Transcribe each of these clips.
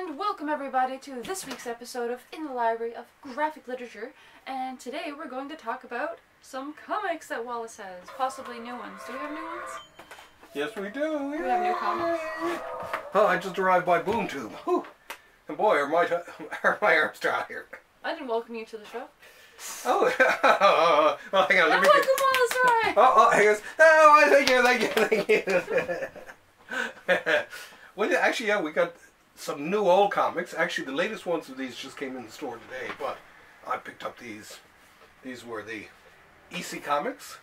And welcome everybody to this week's episode of In the Library of Graphic Literature. And today we're going to talk about some comics that Wallace has, possibly new ones. Do we have new ones? Yes, we do. We have new comics. Oh, I just arrived by Boom Tube. Whew. And boy, are my arms tired. I didn't welcome you to the show. Oh, well, hang on. Let me welcome, Wallace, right? hang on. Oh, thank you. Well, actually, yeah, we got some new old comics. Actually, the latest ones of these just came in the store today, but I picked up these. These were the EC comics,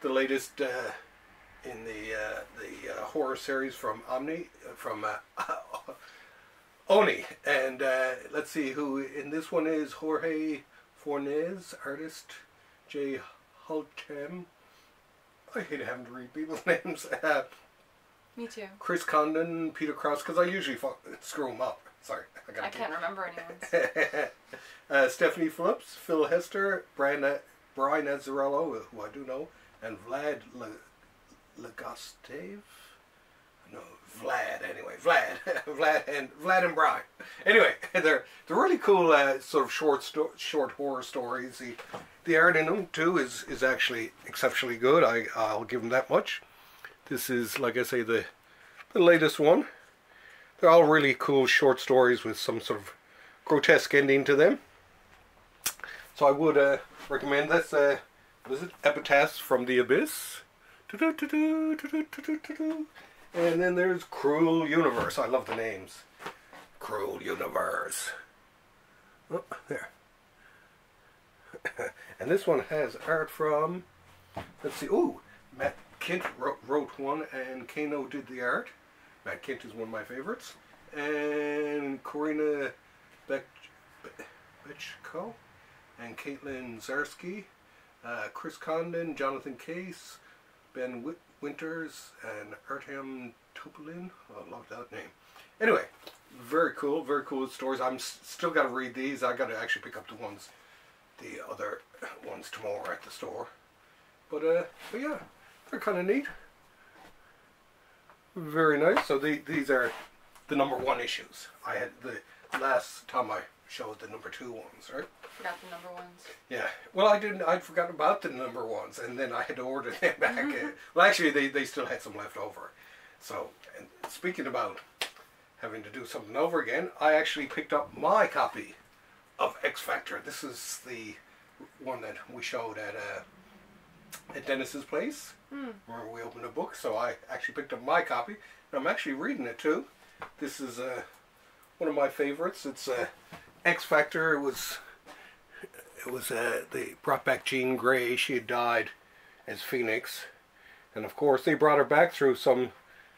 the latest in the horror series from Oni. And let's see who in this one is. Jorge Fornes, artist. J. Hultem. I hate having to read people's names. Me too. Chris Condon, Peter Krause, because I usually screw them up. Sorry. I can't remember anyone's. Stephanie Phillips, Phil Hester, Brian Azzarello, who I do know, and Vlad Legostave. No, Vlad. Anyway, Vlad and Brian. Anyway, they're really cool, sort of short horror stories. The art in them too is actually exceptionally good. I'll give them that much. This is, like I say, the latest one. They're all really cool short stories with some sort of grotesque ending to them. So I would recommend this. What is it? Epitaphs from the Abyss. And then there's Cruel Universe. I love the names. Cruel Universe. Oh, there. And this one has art from, let's see, Matt Kint wrote one and Kano did the art. Matt Kint is one of my favorites. And Corina Bechko and Caitlin Zarsky, Chris Condon, Jonathan Case, Ben Winters, and Artem Topolin. Oh, I love that name. Anyway, very cool stories. I'm still got to read these. I got to actually pick up the other ones tomorrow at the store. But yeah, they're kind of neat. Very nice. So these are the #1 issues. I had the last time I showed the #2 ones, right? Forgot the #1s. Yeah. Well, I didn't. I'd forgotten about the #1s, and then I had to order them back. Well, actually, they still had some left over. So, and speaking about having to do something over again, I actually picked up my copy of XFactor. This is the one that we showed at Dennis's place, where we opened a book. So I actually picked up my copy, and I'm actually reading it too. This is one of my favorites. It's XFactor. They brought back Jean Grey. She had died as Phoenix, and of course they brought her back through some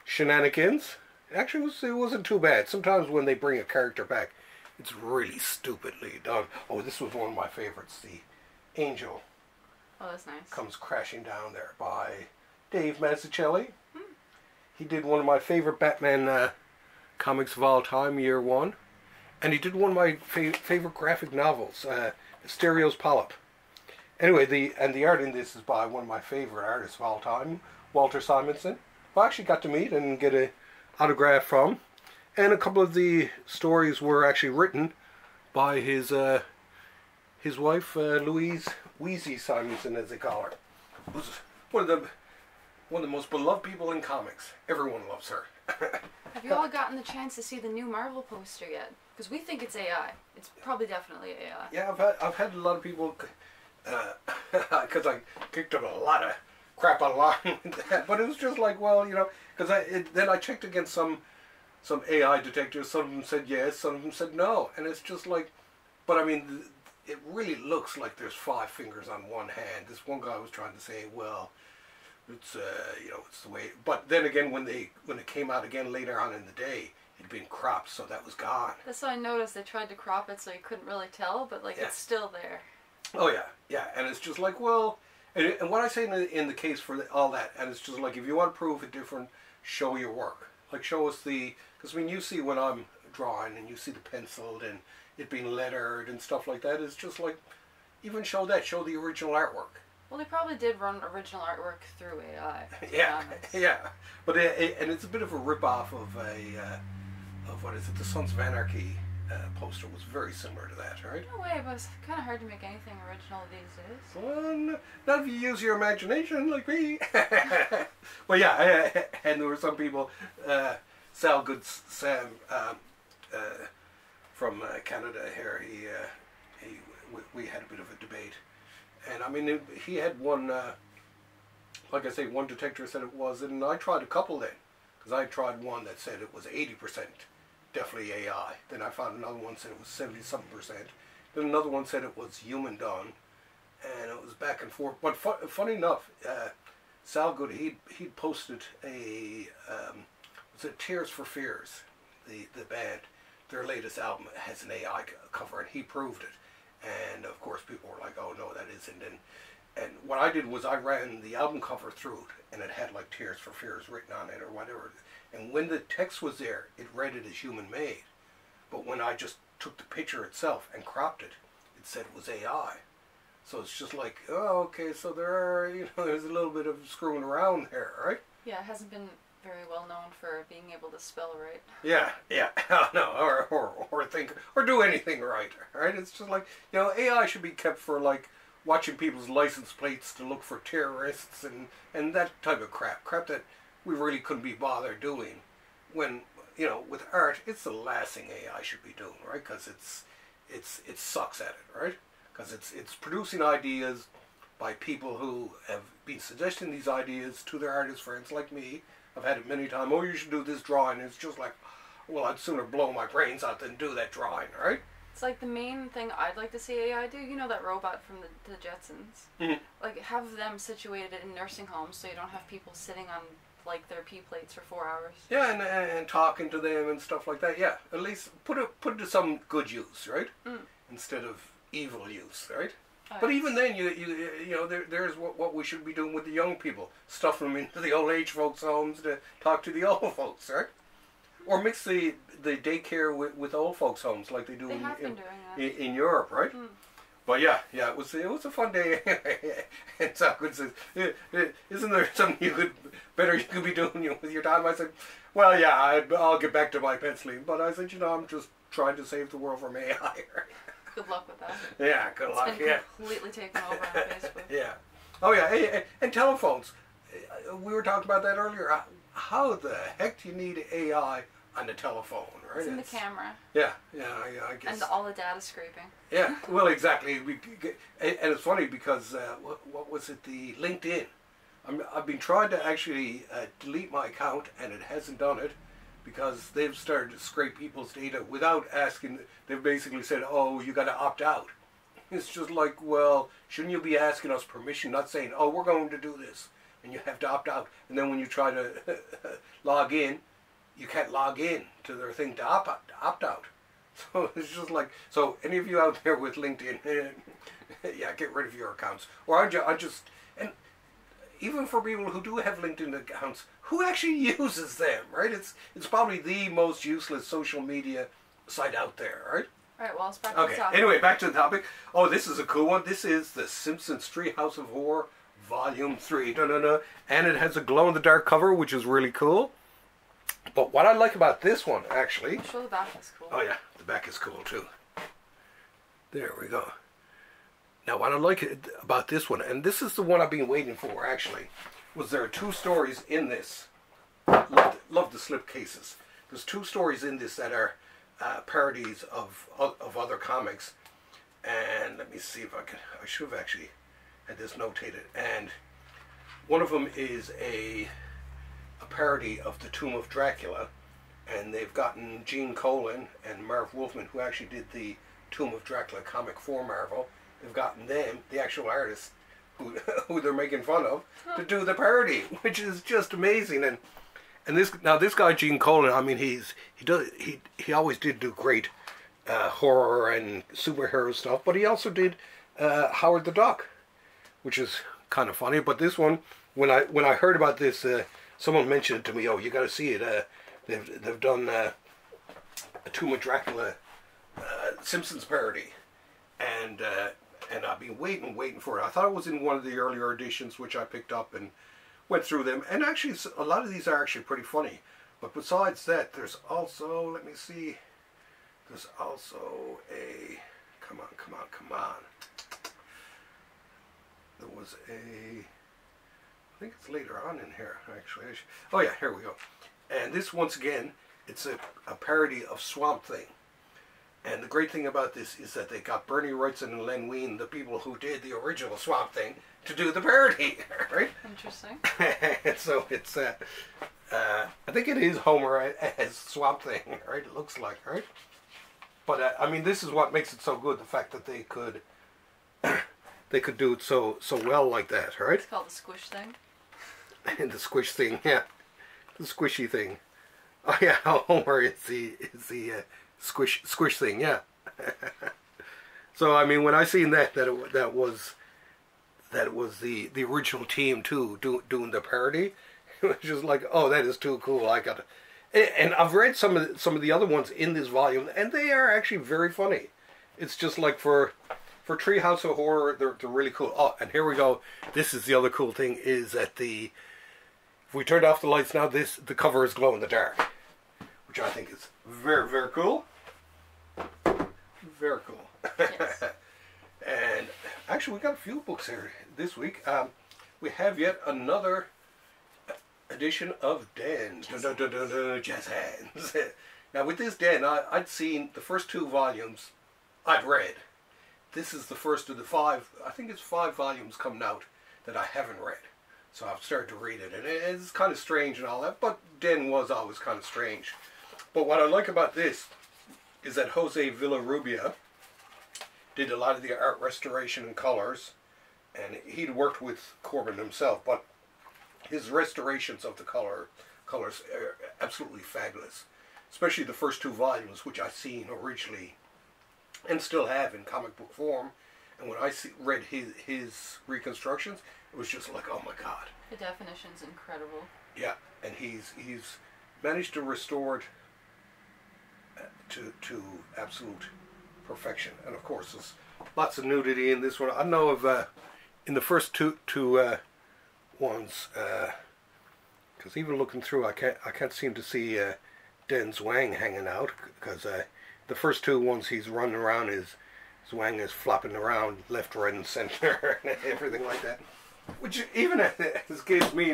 shenanigans. Actually, it wasn't too bad. Sometimes when they bring a character back, it's really stupidly done. Oh, this was one of my favorites. The Angel. Oh, that's nice. Comes crashing down there by Dave Mazzucchelli. He did one of my favorite Batman comics of all time, Year One. And he did one of my favorite graphic novels, Asterios Polyp. Anyway, the art in this is by one of my favorite artists of all time, Walter Simonson, who I actually got to meet and get an autograph from. And a couple of the stories were actually written by his wife, Louise Wheezy Simonson, as they call her. Who's one of the most beloved people in comics. Everyone loves her. Have you all gotten the chance to see the new Marvel poster yet? Because we think it's AI. It's probably definitely AI. Yeah, I've had a lot of people, because I kicked up a lot of crap online with that. But it was just like, well, you know, because then I checked against some AI detectors. Some of them said yes, some of them said no, and it's just like, but I mean, it really looks like there's 5 fingers on one hand. This one guy was trying to say, well, it's you know, it's the way. But then again, when it came out again later on in the day, it'd been cropped, so that was gone. That's what I noticed. They tried to crop it so you couldn't really tell, but like it's still there. Oh yeah, and it's just like, well, and what I say in the case for all that, and it's just like, if you want to prove it different, show your work. Like, show us because I mean, you see when I'm drawing and you see the penciled and it being lettered and stuff like that. It's just like, even show the original artwork. Well, they probably did run original artwork through AI. Yeah, but and it's a bit of a rip-off of what is it, the Sons of Anarchy poster was very similar to that, right? No way, but it's kind of hard to make anything original these days. Well, not if you use your imagination like me. Well, yeah, and there were some people, Sam from Canada here, we had a bit of a debate. And I mean, he had one, like I say, one detector said it was, and I tried a couple then. Because I tried one that said it was 80% definitely AI. Then I found another one said it was 70-something%. Then another one said it was human done. And it was back and forth. But funny enough, Sal Good, he'd posted a, was it Tears for Fears, the band. Their latest album has an AI cover, and he proved it. And of course people were like, oh no, that isn't. And what I did was I ran the album cover through it, and it had like Tears for Fears written on it or whatever. And when the text was there, it read it as human made. But when I just took the picture itself and cropped it, it said it was AI. So it's just like, oh, okay, so there are, there's a little bit of screwing around there, right? Yeah, it hasn't been very well known for being able to spell right. Yeah, no, or think, or do anything right, right? It's just like, AI should be kept for like, watching people's license plates to look for terrorists and that type of crap that we really couldn't be bothered doing. When, with art, it's the last thing AI should be doing, right? Because it sucks at it, right? Because it's producing ideas by people who have been suggesting these ideas to their artist friends like me. I've had it many times. Oh, you should do this drawing. And it's just like, well, I'd sooner blow my brains out than do that drawing, right? It's like the main thing I'd like to see AI do, that robot from the Jetsons. Mm-hmm. Like, have them situated in nursing homes so you don't have people sitting on, like, their pee plates for 4 hours. Yeah, and talking to them and stuff like that. Yeah, at least put it to some good use, right? Mm. Instead of evil use, right? Oh, but even then, there's what we should be doing with the young people. Stuff them into the old age folks' homes to talk to the old folks, right? Or mix the daycare with old folks' homes like they do in Europe, right? Mm. But yeah, it was a fun day. And Salgood says, "Isn't there something you could be doing with your time?" I said, "Well, yeah, I'll get back to my penciling." But I said, I'm just trying to save the world from AI. Good luck with that. Yeah, good luck. It's been completely taken over on Facebook. Yeah. Oh yeah, and telephones. We were talking about that earlier. How the heck do you need AI on the telephone, right? It's in the camera. Yeah, I guess. And all the data scraping. Yeah, well, exactly. And it's funny because, what was it, the LinkedIn? I've been trying to actually delete my account, and it hasn't done it because they've started to scrape people's data without asking. They've basically said, oh, you got to opt out. It's just like, well, shouldn't you be asking us permission, not saying, oh, we're going to do this, and you have to opt out. And then when you try to log in, you can't log in to their thing to opt out. So it's just like, so any of you out there with LinkedIn, yeah, get rid of your accounts. Or I just, and even for people who do have LinkedIn accounts, who actually uses them, right? It's probably the most useless social media site out there, right? Alright, well, let's back to the topic. Anyway, back to the topic. Oh, this is a cool one. This is the Simpsons Treehouse of Horror, Volume 3. And it has a glow-in-the-dark cover, which is really cool. But what I like about this one, actually... I'm sure the back is cool. Oh, yeah. The back is cool, too. There we go. Now, what I like about this one, and this is the one I've been waiting for, actually, was there are 2 stories in this. Love the slipcases. There's 2 stories in this that are parodies of other comics. And let me see if I should have actually had this notated. And one of them is a parody of the Tomb of Dracula, and they've gotten Gene Colan and Marv Wolfman, who actually did the Tomb of Dracula comic for Marvel. They've gotten them, the actual artists who they're making fun of, to do the parody, which is just amazing. And this guy Gene Colan, I mean, he always did do great horror and superhero stuff, but he also did Howard the Duck, which is kind of funny. But this one, when I heard about this, someone mentioned it to me. Oh, you got to see it. They've done a Tomb of Dracula Simpsons parody, and I've been waiting for it. I thought it was in one of the earlier editions, which I picked up and went through them. And actually, a lot of these are actually pretty funny. But besides that, there's also, let me see, there's also a, come on. There was a, I think it's later on in here, actually. Oh yeah, here we go. And this, once again, it's a parody of Swamp Thing. And the great thing about this is that they got Bernie Wrightson and Len Wein, the people who did the original Swamp Thing, to do the parody, right? Interesting. And so it's, I think it is Homer as Swamp Thing, right? It looks like, right? But I mean, this is what makes it so good, the fact that they could do it so well like that, right? It's called the Squish Thing. And the Squish Thing, yeah, the squishy thing. Oh yeah, Homer is the squish thing, yeah. So I mean, when I seen that it was the original team too doing the parody, it was just like, oh, that is too cool. I got it. And I've read some of the other ones in this volume, and they are actually very funny. It's just like for Treehouse of Horror, they're really cool. Oh, and here we go. This is the other cool thing, is that if we turned off the lights now, the cover is glow in the dark, which I think is very, very cool. Very cool. Yes. And actually, we got a few books here this week. We have yet another edition of Den. Jazz Hands. Now, with this Den, I'd seen the first 2 volumes I'd read. This is the first of the 5, I think it's 5 volumes coming out that I haven't read. So I've started to read it, and it's kind of strange and all that, but Den was always kind of strange. But what I like about this is that Jose Villarrubia did a lot of the art restoration and colors, and he'd worked with Corben himself, but his restorations of the colors are absolutely fabulous. Especially the first 2 volumes, which I've seen originally and still have in comic book form. And when I read his reconstructions, it was just like, oh my God. The definition's incredible. Yeah, and he's managed to restore it to absolute perfection. And of course, there's lots of nudity in this one. I don't know if in the first two ones, because even looking through, I can't seem to see Den's wang hanging out, because the first 2 ones he's running around, his wang is flopping around left, right, and center, and everything like that. Which even as kids, me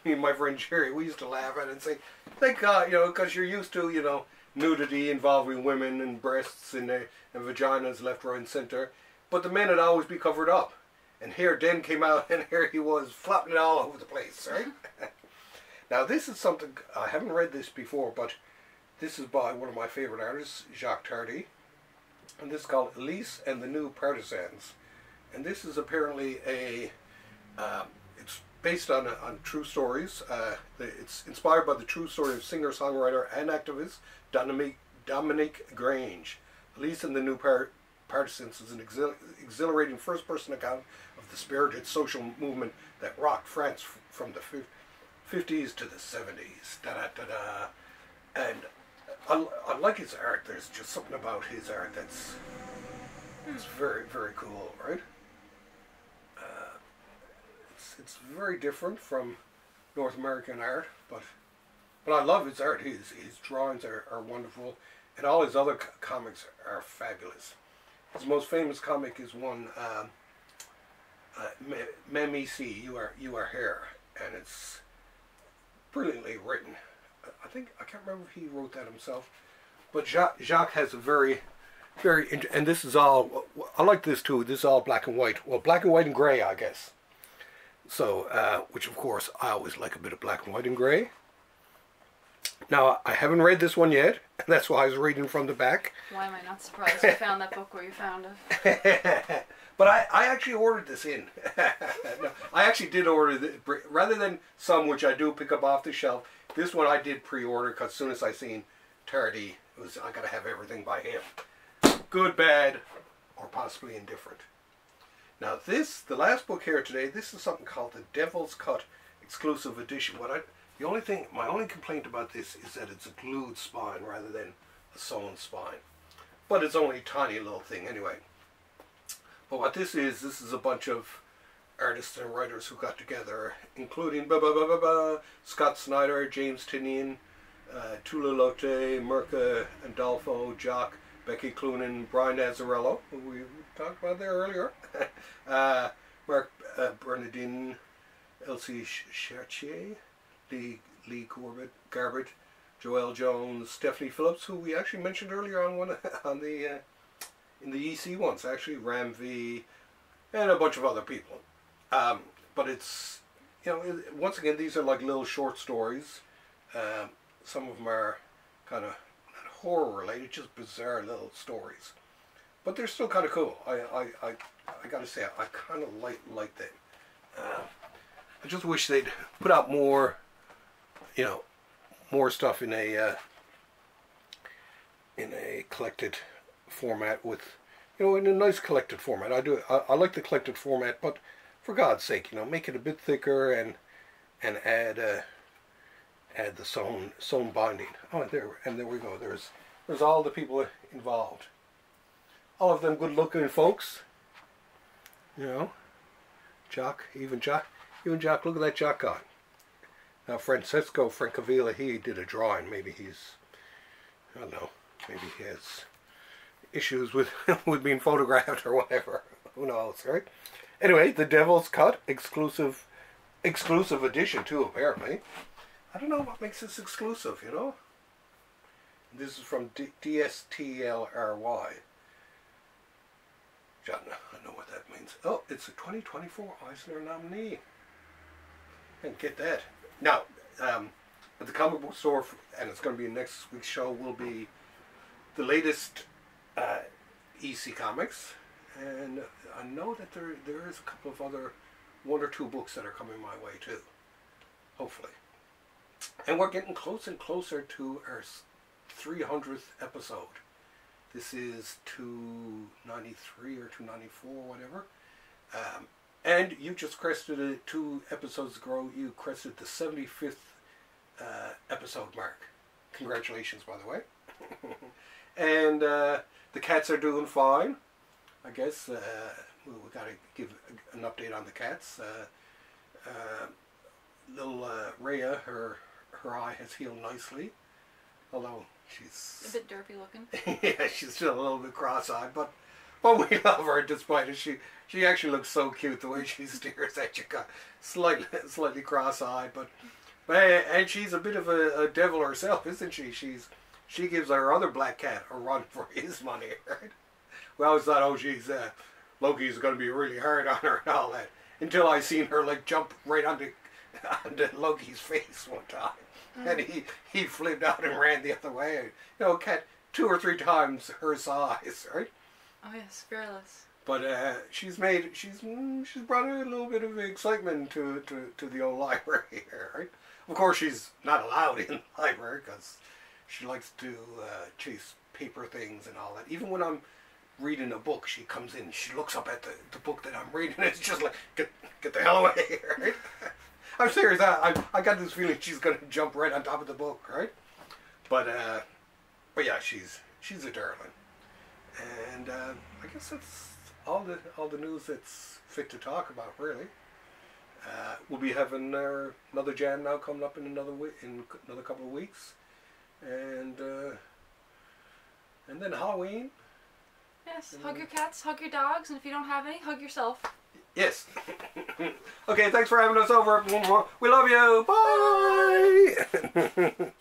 and my friend Jerry, we used to laugh at it and say, thank God, because you're used to, nudity involving women and breasts and vaginas left, right, and center. But the men would always be covered up. And here Den came out, and here he was flopping it all over the place, right? Now this is something, I haven't read this before, but this is by one of my favorite artists, Rich Corben. And this is called Elise and the New Partisans. And this is apparently it's based on true stories. It's inspired by the true story of singer-songwriter and activist Dominique Grange. Elise and the New Partisans is an exhilarating first-person account of the spirited social movement that rocked France from the 50s to the 70s. And I like his art. There's just something about his art that's very, very cool, right? It's very different from North American art, but I love his art. His drawings are wonderful, and all his other comics are fabulous. His most famous comic is one, Mem Ici, You Are Here, and it's brilliantly written. I can't remember if he wrote that himself, but Jacques has a very, and this is all, I like this too, this is all black and white. Well, black and white and gray, I guess. So, which of course, I always like a bit of black and white and gray. Now, I haven't read this one yet, and that's why I was reading from the back. Why am I not surprised you found that book where you found it? But I actually ordered this in. No, I actually did order it, rather than some which I do pick up off the shelf. This one I did pre-order, because as soon as I seen Tardi, I got to have everything by him. Good, bad, or possibly indifferent. Now the last book here today, this is something called the Devil's Cut Exclusive Edition. My only complaint about this is that it's a glued spine rather than a sewn spine. But it's only a tiny little thing anyway. But what this is a bunch of artists and writers who got together, including Scott Snyder, James Tynion, Tula Lotte, Mirka Andolfo, Jock, Becky Cloonan, Brian Azzarello, who we talked about there earlier, Mark Bernardine, Elsie Chartier, Lee Corbett, Garbett, Joelle Jones, Stephanie Phillips, who we actually mentioned earlier on in the EC ones, actually, Ram V, and a bunch of other people. But it's, you know, once again, these are like little short stories. Some of them are kind of not horror related, just bizarre little stories. But they're still kind of cool. I gotta say, I kind of like them. I just wish they'd put out more, you know, more stuff in a collected format with, you know, in a nice collected format. I like the collected format, but for God's sake, you know, make it a bit thicker and add the sewn binding. Oh, there we go. There's all the people involved. All of them good-looking folks. You know, Jock. Look at that Jock guy. Now, Francesco Francavilla, he did a drawing. Maybe he's, I don't know. Maybe he has issues with with being photographed or whatever. Who knows, right? Anyway, The Devil's Cut, exclusive edition too, apparently. I don't know what makes this exclusive, you know? This is from DSTLRY. I don't know what that means. Oh, it's a 2024 Eisner nominee. And get that. Now, at the comic book store, and it's going to be next week's show, will be the latest EC comics. And I know that there is a couple of other, one or two books that are coming my way too. Hopefully. And we're getting closer and closer to our 300th episode. This is 293 or 294, whatever. And you just crested it 2 episodes ago. You crested the 75th episode mark. Congratulations, by the way. And the cats are doing fine. I guess we got to give an update on the cats. Little Rhea, her eye has healed nicely, although she's a bit derpy looking. Yeah, she's still a little bit cross-eyed, but we love her despite it. She actually looks so cute the way she stares at you, slightly cross-eyed, but and she's a bit of a devil herself, isn't she? She gives our other black cat a run for his money, right? We always thought, oh, she's Loki's going to be really hard on her and all that, until I seen her like jump right onto Loki's face one time. And he flipped out and ran the other way. You know, cat 2 or 3 times her size, right? Oh yes, fearless. But she's brought a little bit of excitement to the old library here, right? Of course, she's not allowed in the library because she likes to chase paper things and all that. Even when I'm reading a book, she comes in, she looks up at the book that I'm reading, and it's just like, get the hell away, right? I'm serious. I got this feeling she's gonna jump right on top of the book, right? But yeah, she's a darling, and I guess that's all the news that's fit to talk about, really. We'll be having another jam now coming up in another couple of weeks, and then Halloween. Yes, hug your cats, hug your dogs, and if you don't have any, hug yourself. Yes. Okay, thanks for having us over. We love you. Bye.